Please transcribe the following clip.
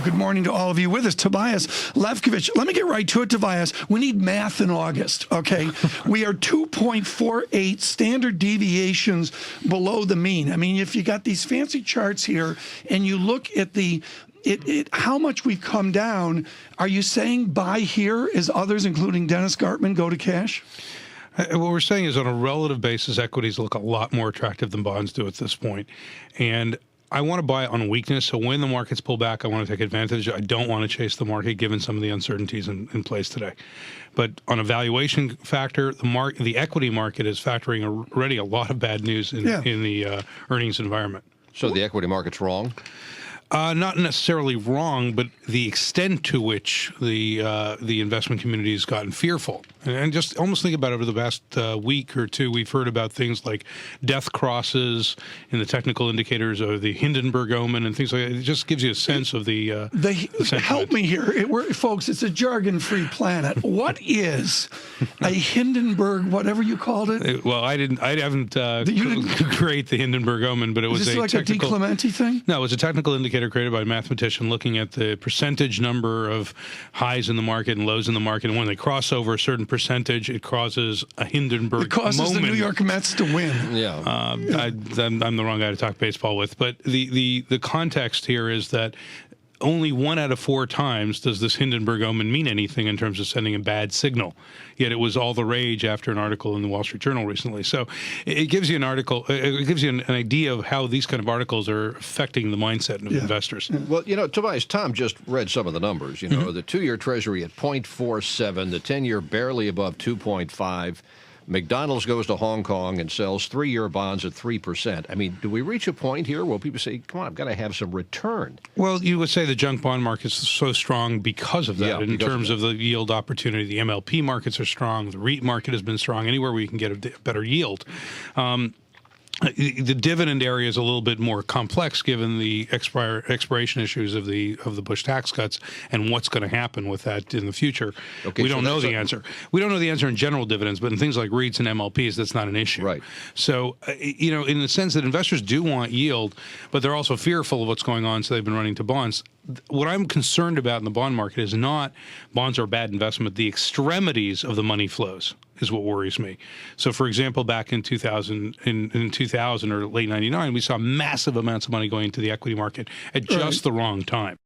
Good morning to all of you with us. Tobias Levkovich. Let me get right to it, Tobias. We need math in August, okay? We are 2.48 standard deviations below the mean. I mean, if you got these fancy charts here and you look at how much we've come down, are you saying buy here as others, including Dennis Gartman, go to cash? What we're saying is on a relative basis, equities look a lot more attractive than bonds do at this point. And I want to buy on weakness. So when the markets pull back, I want to take advantage. I don't want to chase the market given some of the uncertainties in place today. But on a valuation factor, the equity market is factoring already a lot of bad news in the earnings environment. So the equity market's wrong? Not necessarily wrong, but the extent to which the investment community has gotten fearful. And just almost think about it, over the past week or two, we've heard about things like death crosses in the technical indicators of the Hindenburg omen and things like that. It just gives you a sense of the help me here. Folks, it's a jargon-free planet. What is a Hindenburg, whatever you called it? Well, I haven't create the Hindenburg omen, but it was is this a like technical, a De Clementi thing? No, it was a technical indicator created by a mathematician looking at the percentage number of highs in the market and lows in the market, and when they cross over a certain percentage, it causes a Hindenburg It causes moment. the New York Mets to win. Yeah. I'm the wrong guy to talk baseball with, but the context here is that only 1 out of 4 times does this Hindenburg omen mean anything in terms of sending a bad signal. Yet it was all the rage after an article in the Wall Street Journal recently. So it gives you it gives you an idea of how these kind of articles are affecting the mindset of investors. Well, Tobias, Tom just read some of the numbers. The 2-year Treasury at 0.47, the 10-year barely above 2.5. McDonald's goes to Hong Kong and sells 3-year bonds at 3%. I mean, do we reach a point here where people say, come on, I've got to have some return? Well, you would say the junk bond market is so strong because of that, in terms of the yield opportunity. The MLP markets are strong. The REIT market has been strong. Anywhere where you can get a better yield. The dividend area is a little bit more complex given the expiration issues of the Bush tax cuts and what's going to happen with that in the future. Okay, we don't know the answer. We don't know the answer in general dividends, but in things like REITs and MLPs, that's not an issue. Right. So, in the sense that investors do want yield, but they're also fearful of what's going on, so they've been running to bonds. What I'm concerned about in the bond market is not bonds are a bad investment. The extremities of the money flows is what worries me. So, for example, back in 2000 or late '99, we saw massive amounts of money going into the equity market at just the wrong time.